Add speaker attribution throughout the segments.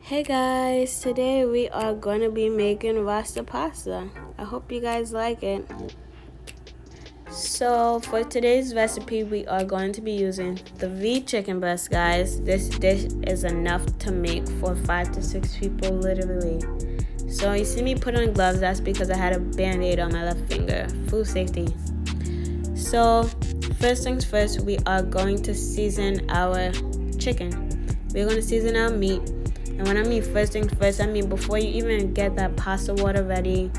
Speaker 1: Hey guys, today we are going to be making Rasta Pasta. I hope you guys like it. So for today's recipe, we are going to be using 3 chicken breasts, guys. This dish is enough to make for 5 to 6 people, literally. So you see me put on gloves, that's because I had a band-aid on my left finger. Food safety. So first things first, we are going to season our chicken. We're going to season our meat. And when I mean first things first, I mean before you even get that pasta water ready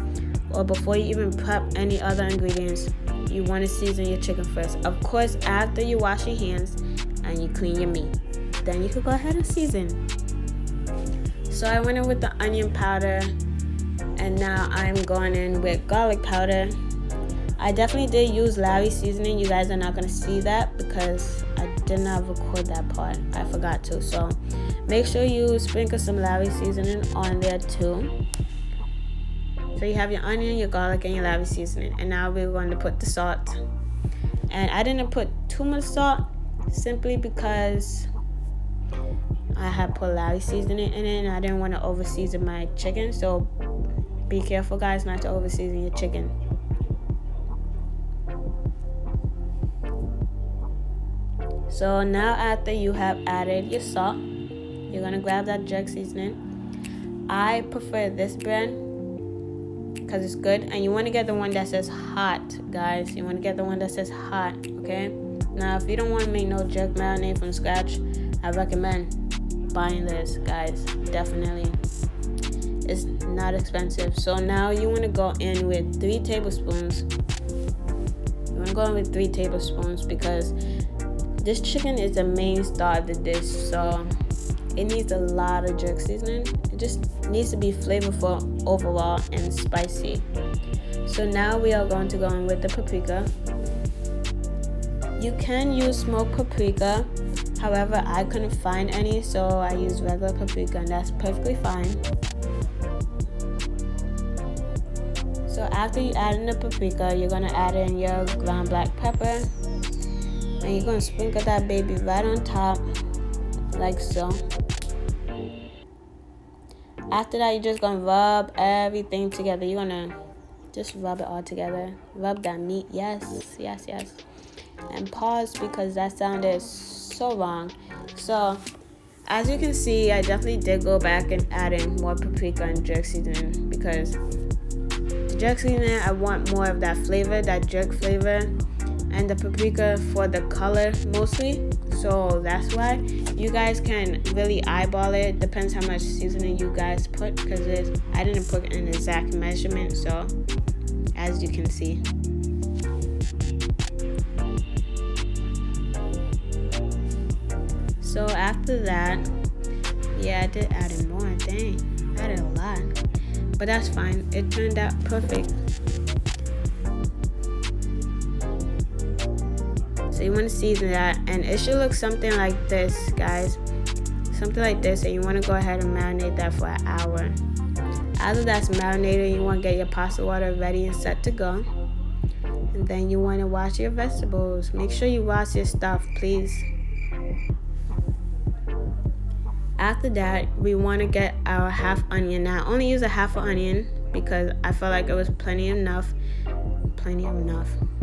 Speaker 1: or before you even prep any other ingredients, you want to season your chicken first. Of course, after you wash your hands and you clean your meat, then you can go ahead and season. So I went in with the onion powder, and now I'm going in with garlic powder. I definitely did use Larry seasoning. You guys are not going to see that because I did not record that part. I forgot to. So make sure you sprinkle some Larry seasoning on there too. So you have your onion, your garlic, and your Larry seasoning. And now we're going to put the salt. And I didn't put too much salt simply because I had put Larry seasoning in it and I didn't want to over season my chicken. So be careful, guys, not to over season your chicken. So now after you have added your salt, you're going to grab that jerk seasoning. I prefer this brand because it's good. And you want to get the one that says hot, guys. You want to get the one that says hot, okay? Now, if you don't want to make no jerk marinade from scratch, I recommend buying this, guys. Definitely. It's not expensive. So now you want to go in with 3 tablespoons. You want to go in with 3 tablespoons because this chicken is the main star of the dish, so it needs a lot of jerk seasoning. It just needs to be flavorful overall and spicy. So now we are going to go in with the paprika. You can use smoked paprika, however I couldn't find any, so I used regular paprika, and that's perfectly fine. So after you add in the paprika, you're going to add in your ground black pepper. And you're going to sprinkle that baby right on top, like so. After that, you're just going to rub everything together. You're going to just rub it all together. Rub that meat. Yes, yes, yes. And pause because that sounded so wrong. So, as you can see, I definitely did go back and add in more paprika and jerk seasoning because the jerk seasoning, I want more of that flavor, that jerk flavor. And the paprika for the color mostly, so that's why. You guys can really eyeball it, depends how much seasoning you guys put, because I didn't put an exact measurement, so as you can see. So after that, yeah, I did add in more. Dang, I added a lot, but that's fine. It turned out perfect. So you want to season that, and it should look something like this, guys. Something like this, and you want to go ahead and marinate that for an hour. After that's marinated, you want to get your pasta water ready and set to go. And then you want to wash your vegetables. Make sure you wash your stuff, please. After that, we want to get our half onion. Now, I only use a half onion because I felt like it was plenty enough.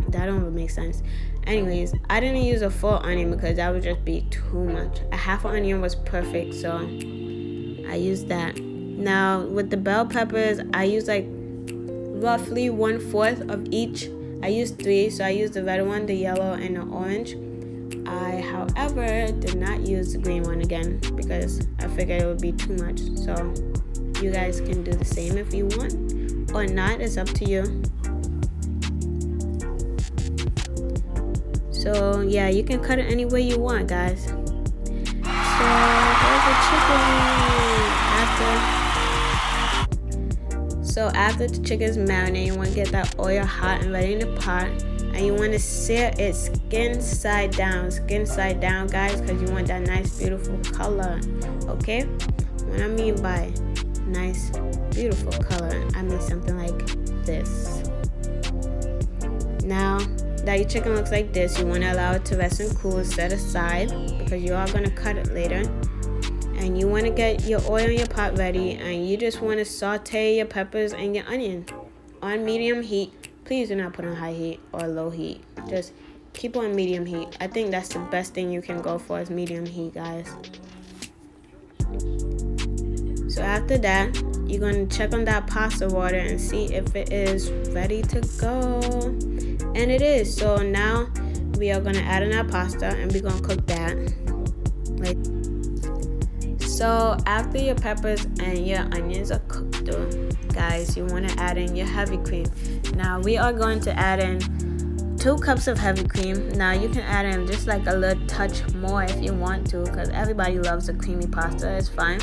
Speaker 1: That don't really make sense. Anyways, I didn't use a full onion because that would just be too much. A half onion was perfect, so I used that. Now, with the bell peppers, I used like roughly 1/4 of each. I used 3, so I used the red one, the yellow, and the orange. I, however, did not use the green one again because I figured it would be too much. So you guys can do the same if you want or not. It's up to you. So yeah, you can cut it any way you want, guys. So there's the chicken. After the chicken's marinated, you want to get that oil hot and ready in the pot, and you want to sear it skin side down, guys, because you want that nice, beautiful color. Okay? What I mean by nice, beautiful color, I mean something like this. Now that your chicken looks like this, you want to allow it to rest and cool, set aside because you are going to cut it later. and you want to get your oil in your pot ready, and you just want to saute your peppers and your onion on medium heat. Please do not put on high heat or low heat. Just keep on medium heat. I think that's the best thing you can go for is medium heat, guys. So after that, you're going to check on that pasta water and see if it is ready to go. And it is. So now we are going to add in our pasta and we're going to cook that. So after your peppers and your onions are cooked through, guys, you want to add in your heavy cream. Now we are going to add in 2 cups of heavy cream. Now you can add in just like a little touch more if you want to, because everybody loves a creamy pasta. It's fine,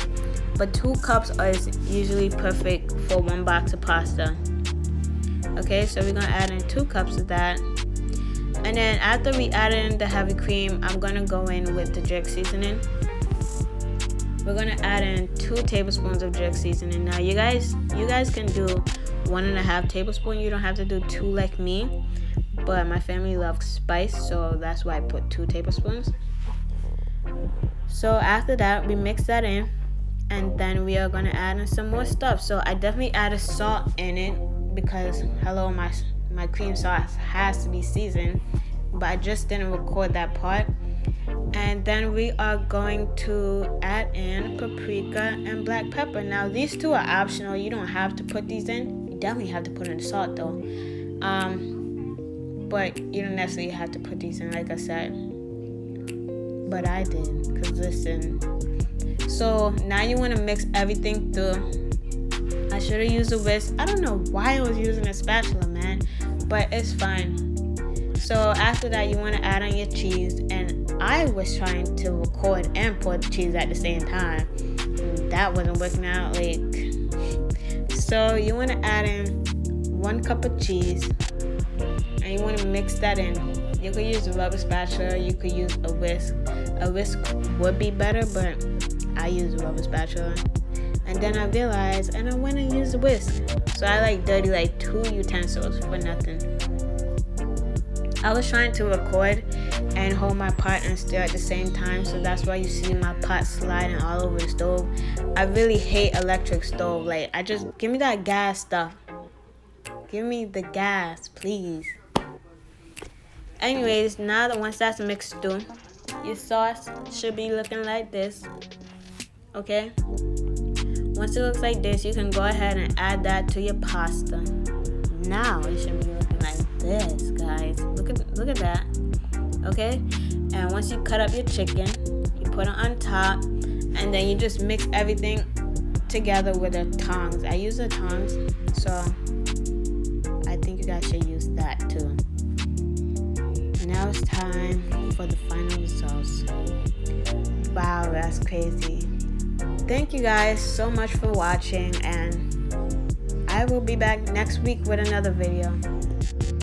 Speaker 1: but 2 cups is usually perfect for 1 box of pasta. Okay, so we're gonna add in 2 cups of that, and then after we add in the heavy cream, I'm gonna go in with the jerk seasoning. We're gonna add in 2 tablespoons of jerk seasoning. Now you guys can do 1.5 tablespoons. You don't have to do 2 like me. But my family loves spice, so that's why I put 2 tablespoons. So after that, we mix that in, and then we are going to add in some more stuff. So I definitely added salt in it because, hello, my cream sauce has to be seasoned, but I just didn't record that part. And then we are going to add in paprika and black pepper. Now these 2 are optional. You don't have to put these in. You definitely have to put in the salt though. But you don't necessarily have to put these in, like I said. But I did, because listen. So now you want to mix everything through. I should have used a whisk. I don't know why I was using a spatula, man. But it's fine. So after that, you want to add on your cheese. And I was trying to record and pour the cheese at the same time. That wasn't working out. So you want to add in 1 cup of cheese. And you want to mix that in. You could use a rubber spatula, you could use a whisk. A whisk would be better, but I use a rubber spatula. And then I realized, and I went and used a whisk. So I dirty 2 utensils for nothing. I was trying to record and hold my pot and stir at the same time, so that's why you see my pot sliding all over the stove. I really hate electric stove. I just, give me that gas stuff. Give me the gas, please. Anyways, now that once that's mixed through, your sauce should be looking like this. Okay? Once it looks like this, you can go ahead and add that to your pasta. Now it should be looking like this, guys. Look at that. Okay? And once you cut up your chicken, you put it on top, and then you just mix everything together with the tongs. I use the tongs, so I think you guys should use that too. Now it's time for the final results. Wow, that's crazy. Thank you guys so much for watching, and I will be back next week with another video.